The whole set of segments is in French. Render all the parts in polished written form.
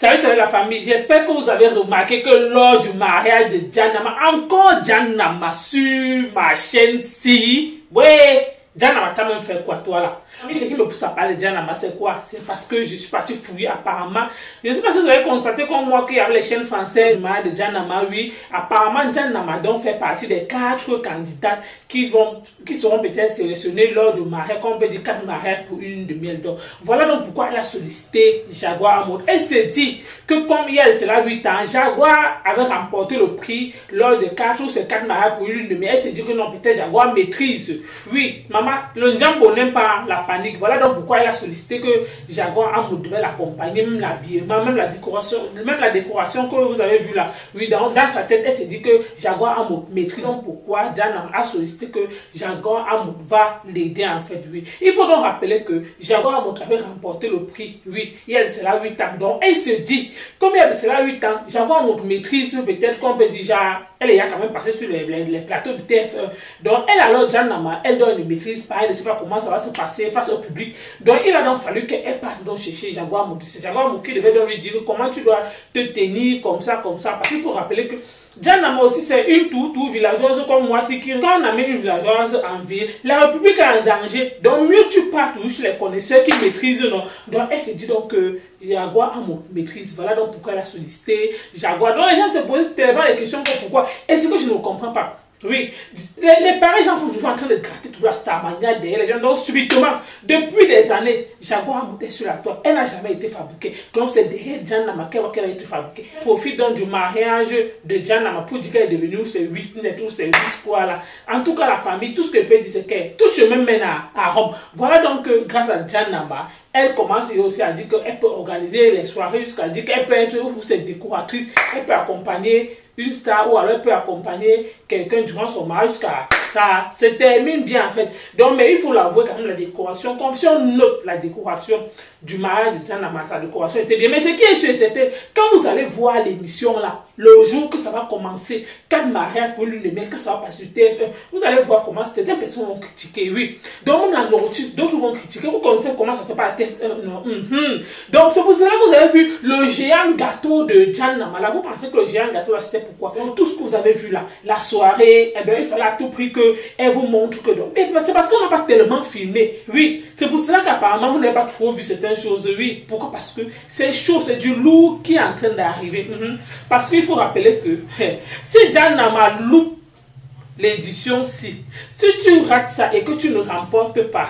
Salut la famille, j'espère que vous avez remarqué que lors du mariage de Janama, encore Janama sur ma chaîne-ci, ouais, Janama t'as même fait quoi toi là? Mais ce qui me pousse à parler de Janama, c'est quoi? C'est parce que je suis parti fouiller apparemment. Je ne sais pas si vous avez constaté comme moi qu'il y avait les chaînes françaises du mariage de Janama, oui. Apparemment, Janama donc fait partie des 4 candidats qui seront peut-être sélectionnés lors du mariage, comme on peut dire 4 mariages pour une lune de miel. Donc voilà donc pourquoi elle a sollicité Jaguar Amod. Elle s'est dit que comme il y a cela 8 ans, Jaguar avait remporté le prix lors de 4 ou ces 4 mariages pour une lune de miel. Elle s'est dit que non, peut-être Jaguar maîtrise. Oui, maman, le Njambo n'aime pas la panique. Voilà donc pourquoi elle a sollicité que Jaguar Amod devait l'accompagner, même l'habillement, même la décoration que vous avez vue là. Oui, dans sa tête, elle s'est dit que Jaguar Amod maîtrise. Donc pourquoi Janama a sollicité que Jaguar Amod va l'aider en fait. Oui, il faut donc rappeler que Jaguar Amod avait remporté le prix. Oui, il y a de cela 8 ans. Donc elle se dit, comme il y a de cela 8 ans, Jaguar Amod maîtrise peut-être qu'on peut dire, genre, elle est quand même passée sur les plateaux du TF1. Donc elle alors, Janama, elle doit ne maîtrise pas, elle ne sait pas comment ça va se passer face au public. Donc il a donc fallu qu'elle parte donc chercher Jaguar Amod. C'est Jaguar Amod qui devait donc lui dire comment tu dois te tenir comme ça. Parce qu'il faut rappeler que Janama aussi c'est une tout villageoise comme moi. C'est que quand on amène une villageoise en ville, la République est en danger. Donc mieux tu pars toujours chez les connaisseurs qui maîtrisent. Non. Donc elle s'est dit donc que Jaguar Amod maîtrise. Voilà donc pourquoi elle a sollicité Jaguar. Donc les gens se posent tellement les questions que pourquoi. Est-ce que je ne comprends pas? Oui, les pareils gens sont toujours en train de gratter toute la starmania derrière les gens. Donc subitement, depuis des années, Jaguar Amod est sur la toile. Elle n'a jamais été fabriquée. Donc c'est derrière Janama qu'elle a été fabriquée. Profite donc du mariage de Janama pour dire qu'elle est devenue ses 8 net ou ses 8 quoi là. En tout cas la famille, tout ce qu'elle peut dire c'est que tout chemin mène à Rome. Voilà donc grâce à Janama, elle commence aussi à dire qu'elle peut organiser les soirées jusqu'à dire qu'elle peut être ou cette décoratrice, elle peut accompagner une star ou alors elle peut accompagner quelqu'un durant son mariage jusqu'à ça se termine bien en fait. Donc mais il faut l'avouer quand même la décoration, comme si on note la décoration du mariage de Janama, la décoration était bien. Mais ce qui est sûr c'était quand vous allez voir l'émission là, le jour que ça va commencer, 4 mariages pour l'une de miel, quand ça va passer sur TF1, vous allez voir comment certaines personnes vont critiquer, oui. Donc la nourriture, d'autres vont critiquer. Vous connaissez comment ça se passe à TF1, non? Donc c'est pour cela que vous avez vu le géant gâteau de Janama. Là, vous pensez que le géant gâteau là c'était pourquoi? Donc tout ce que vous avez vu là, la soirée, eh bien, il fallait à tout prix qu'elle vous montre que donc. C'est parce qu'on n'a pas tellement filmé. Oui, c'est pour cela qu'apparemment vous n'avez pas trop vu certaines choses. Oui, pourquoi? Parce que c'est chaud, c'est du lourd qui est en train d'arriver. Parce qu'il faut rappeler que si Janama loupe l'édition-ci, si tu rates ça et que tu ne remportes pas,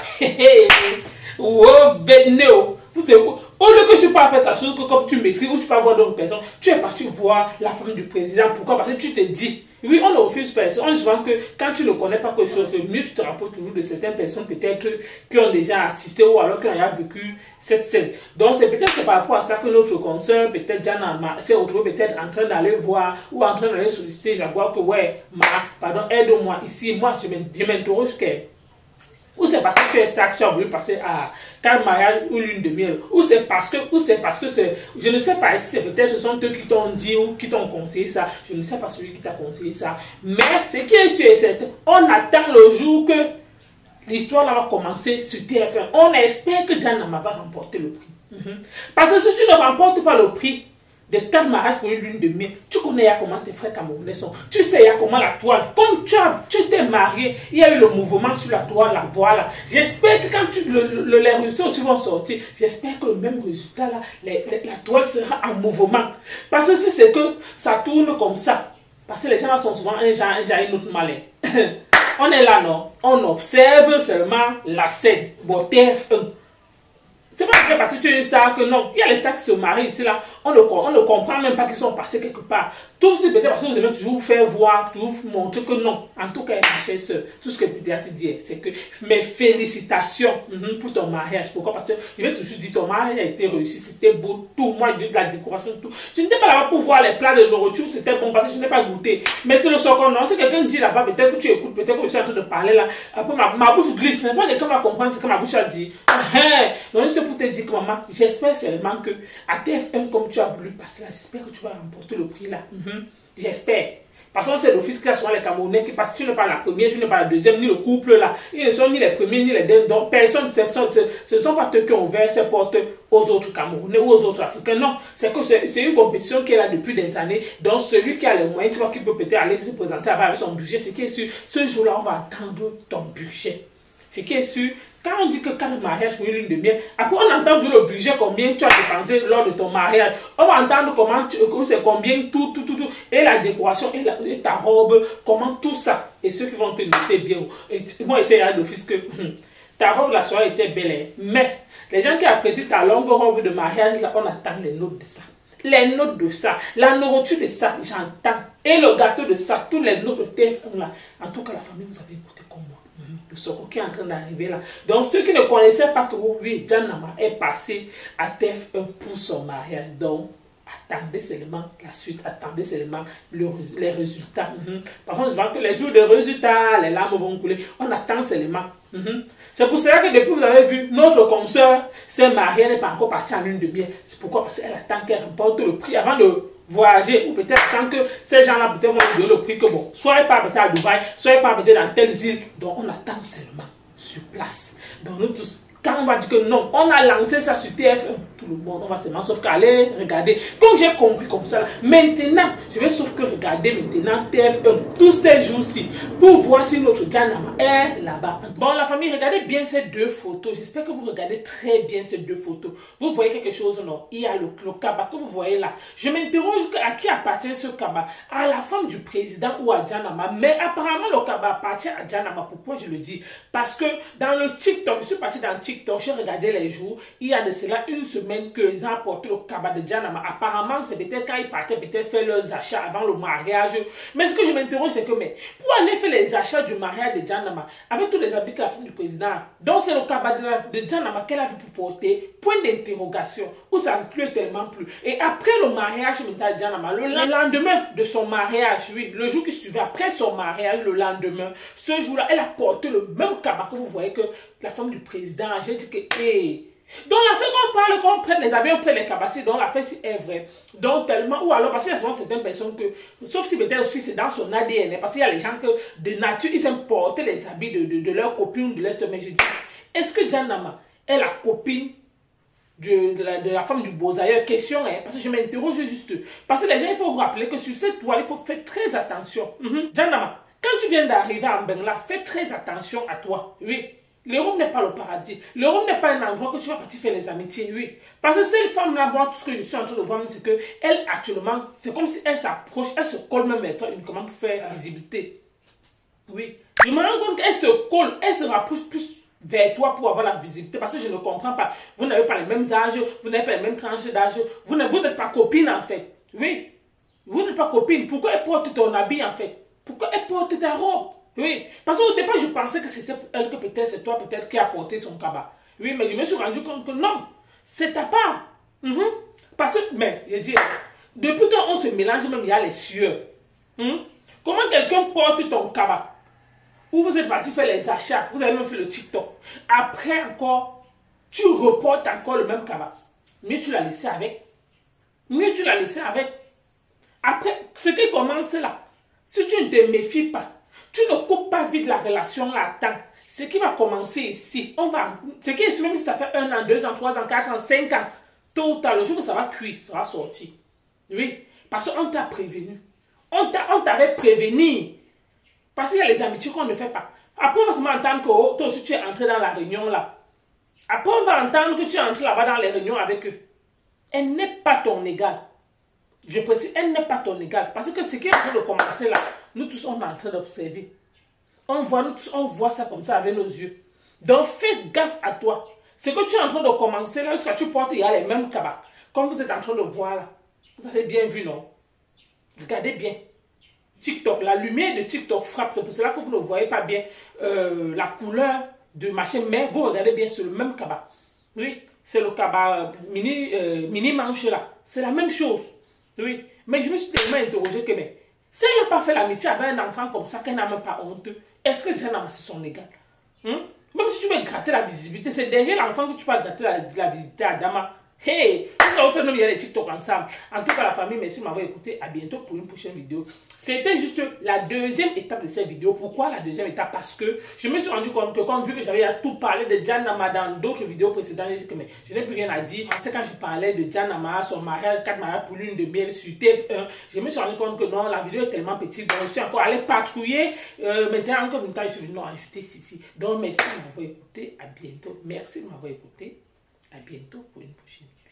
oh, Beneo, au lieu que tu peux faire ta chose que comme tu maîtrises ou tu peux avoir d'autres personnes, tu es parti voir la femme du président. Pourquoi? Parce que tu te dis, oui, on ne refuse personne. On dit souvent que quand tu ne connais pas quelque chose, mieux tu te rapproches toujours de certaines personnes peut-être qui ont déjà assisté ou alors qui ont déjà vécu cette scène. Donc c'est peut-être par rapport à ça que notre consoeur, peut-être Janama, s'est retrouvé peut-être en train d'aller voir ou en train d'aller solliciter Jaguar que ouais, pardon, aide-moi ici. Moi, je m'interroge qu'elle. Ou c'est parce que tu es star que tu as voulu passer à 4 mariages ou lune de miel. Ou c'est parce que c'est. Je ne sais pas si c'est peut-être ce sont eux qui t'ont dit ou qui t'ont conseillé ça. Je ne sais pas celui qui t'a conseillé ça. Mais ce qui est sûr et certain, on attend le jour que l'histoire va commencer sur TF1. On espère que Janama va remporter le prix. Parce que si tu ne remportes pas le prix de 4 mariages pour une lune de miel, tu connais comment tes frères camerounais sont. Tu sais comment la toile, comme tu t'es marié, il y a eu le mouvement sur la toile là, voilà. J'espère que quand les résultats aussi vont sortir, j'espère que le même résultat là, la toile sera en mouvement. Parce que si c'est que ça tourne comme ça, parce que les gens là sont souvent un genre une autre malin. On est là non, on observe seulement la scène, bon TF1. C'est pas parce que tu es une star que non. Il y a les stars qui se marient ici là. On ne comprend même pas qu'ils sont passés quelque part. Tout c'est peut-être parce que vous aimez toujours faire voir, toujours montrer que non. En tout cas, ma chère soeur, tout ce que je peux te dire, c'est que mes félicitations pour ton mariage. Pourquoi? Parce que je vais toujours dire ton mariage a été réussi, c'était beau, tout. Moi, de la décoration, tout. Je n'étais pas là-bas pour voir les plats de nourriture, c'était bon parce que je n'ai pas goûté. Mais c'est le socon, non. Si quelqu'un dit là-bas, peut-être que tu écoutes, peut-être que je suis en train de parler là. Après, ma bouche glisse. Mais pas quelqu'un va comprendre ce que ma bouche a dit. Non, juste pour te dire que maman, j'espère seulement que à TF1 comme tu as voulu passer là, j'espère que tu vas remporter le prix là. J'espère. Parce qu'on sait d'office qu'il y a souvent les Camerounais qui, parce que tu n'es pas la première, tu n'es pas la deuxième, ni le couple là. Ils ne sont ni les premiers, ni les deuxièmes. Donc, personne, ce ne sont pas eux qui ont ouvert ces portes aux autres Camerounais ou aux autres Africains. Non, c'est que c'est une compétition qui est là depuis des années. Donc, celui qui a les moyens, tu vois, qui peut peut-être aller se présenter avec son budget, c'est qui est sûr, ce jour-là, on va attendre ton budget. Ce qui est sûr, quand on dit que 4 mariages pour une lune de miel, après on entend le budget, combien tu as dépensé lors de ton mariage. On va entendre comment c'est combien tout. Et la décoration, et ta robe, comment tout ça. Et ceux qui vont te noter bien. Et moi, j'essaie d'office que ta robe, la soirée était belle. Mais les gens qui apprécient ta longue robe de mariage, là, on attend les notes de ça. Les notes de ça, la nourriture de ça, j'entends. Et le gâteau de ça, tous les notes de TF1 là. En tout cas, la famille, vous avez écouté comme moi. Le Soko qui est en train d'arriver là. Donc, ceux qui ne connaissaient pas que oui, Jan Nama est passé à TF1 pour son mariage. Donc, attendez seulement la suite, attendez seulement les résultats. Par contre, je vois que les jours de résultats, les larmes vont couler. On attend seulement. C'est pour cela que depuis vous avez vu, notre consoeur s'est mariée, elle n'est pas encore partie en lune de miel. C'est pourquoi? Parce qu'elle attend qu'elle remporte le prix avant de voyager, ou peut-être tant que ces gens-là peut-être vont lui donner le prix que bon, soyez pas peut-être à Dubaï, soyez pas peut-être dans telle île. Donc on attend seulement sur place. Donc nous tous, quand on va dire que non, on a lancé ça sur TF1, tout le monde, on va seulement sauf qu'aller regarder. Comme j'ai compris comme ça, maintenant, je vais sauf que regarder maintenant TF1 tous ces jours-ci pour voir si notre Jan Nama est là-bas. Bon, la famille, regardez bien ces deux photos. J'espère que vous regardez très bien ces deux photos. Vous voyez quelque chose, non? Il y a le cabas que vous voyez là. Je m'interroge à qui appartient ce cabas? À la femme du président ou à Jan Nama? Mais apparemment, le cabas appartient à Jan Nama. Pourquoi je le dis? Parce que dans le TikTok, je suis parti dans TikTok, j'ai regardé les jours, il y a de cela une semaine qu'ils ont apporté le cabas de Jan Nama. Apparemment, c'est peut-être quand ils partaient peut-être faire leurs achats avant le mariage. Mais ce que je m'interroge, c'est que, mais pour aller faire les achats du mariage de Jan Nama, avec tous les habits que la femme du président, donc c'est le cabas de Jan Nama qu'elle a dû porter, point d'interrogation, où ça ne pleut tellement plus. Et après le mariage de Jan Nama, le lendemain de son mariage, oui, le jour qui suivait, après son mariage, le lendemain, ce jour-là, elle a porté le même cabas que vous voyez que la femme du président. J'ai dit que, hey. Donc la fait qu'on parle, qu'on prenne les avions, on prenne les capacités, donc la fait si est vrai. Donc tellement, ou alors parce qu'il y a souvent certaines personnes que, sauf si peut-être aussi c'est dans son ADN, parce qu'il y a les gens que de nature, ils aiment porter les habits de leur copine ou de leur mais je dis, est-ce que Jan Nama est la copine de la femme du beau-ailleurs? Question, hein, parce que je m'interroge juste. Parce que les gens, il faut vous rappeler que sur cette toile, il faut faire très attention. Jan Nama, quand tu viens d'arriver en Bengla, fais très attention à toi, oui. L'Europe n'est pas le paradis. L'Europe n'est pas un endroit que tu vas partir faire les amitiés, oui. Parce que cette femme-là, moi, tout ce que je suis en train de voir, c'est qu'elle, actuellement, c'est comme si elle s'approche, elle se colle même avec toi uniquement pour faire visibilité. Oui. Je me rends compte qu'elle se colle, elle se rapproche plus vers toi pour avoir la visibilité. Parce que je ne comprends pas. Vous n'avez pas les mêmes âges, vous n'avez pas les mêmes tranches d'âge, vous n'êtes pas copine, en fait. Oui. Vous n'êtes pas copine. Pourquoi elle porte ton habit, en fait? Pourquoi elle porte ta robe? Oui, parce qu'au départ, je pensais que c'était elle, que peut-être c'est toi peut-être qui a porté son cabas. Oui, mais je me suis rendu compte que non, c'est ta part. Parce que, mais, je dis, depuis qu'on se mélange, même il y a les sueurs. Comment quelqu'un porte ton cabas? Ou vous êtes parti faire les achats, vous avez même fait le TikTok. Après encore, tu reportes encore le même cabas. Mieux tu l'as laissé avec. Mieux tu l'as laissé avec. Après, ce qui commence là, si tu ne te méfies pas, tu ne coupes pas vite la relation là à temps. Ce qui va commencer ici, ce qui est même si ça fait 1 an, 2 ans, 3 ans, 4 ans, 5 ans, tôt ou tard, le jour où ça va cuire, ça va sortir. Oui, parce qu'on t'a prévenu. On t'avait prévenu. Parce qu'il y a les amitiés qu'on ne fait pas. Après, on va se entendre que oh, toi aussi tu es entré dans la réunion là. Après, on va entendre que tu es entré là-bas dans les réunions avec eux. Elle n'est pas ton égale. Je précise, elle n'est pas ton égale. Parce que ce qui est en train de commencer là, nous tous, on est en train d'observer. On voit ça comme ça avec nos yeux. Donc, fais gaffe à toi. Ce que tu es en train de commencer là, lorsque tu portes, il y a les mêmes cabas. Comme vous êtes en train de voir là. Vous avez bien vu, non? Regardez bien. TikTok, la lumière de TikTok frappe. C'est pour cela que vous ne voyez pas bien la couleur de machin. Mais vous regardez bien sur le même cabas. Oui, c'est le cabas mini manche là. C'est la même chose. Oui, mais je me suis tellement interrogé que, mais, si elle n'a pas fait l'amitié avec un enfant comme ça, qu'elle n'a même pas honte, est-ce que Jan Nama c'est son égal? Même si tu veux gratter la visibilité, c'est derrière l'enfant que tu peux gratter la visibilité à Dama. Hey, nous allons faire même les TikTok ensemble. En tout cas, la famille, merci de m'avoir écouté. À bientôt pour une prochaine vidéo. C'était juste la deuxième étape de cette vidéo. Pourquoi la deuxième étape? Parce que je me suis rendu compte que comme vu que j'avais tout parlé de Jan Nama dans d'autres vidéos précédentes, j'ai dit que mais je n'ai plus rien à dire. C'est quand je parlais de Jan Nama, son mariage, 4 mariages pour l'une de miel sur TF1. Je me suis rendu compte que non, la vidéo est tellement petite. Donc je suis encore allé patrouiller. Maintenant, encore une fois, je suis venu ajouter ceci. Donc merci de m'avoir écouté. À bientôt. Merci de m'avoir écouté. À bientôt pour une prochaine vidéo.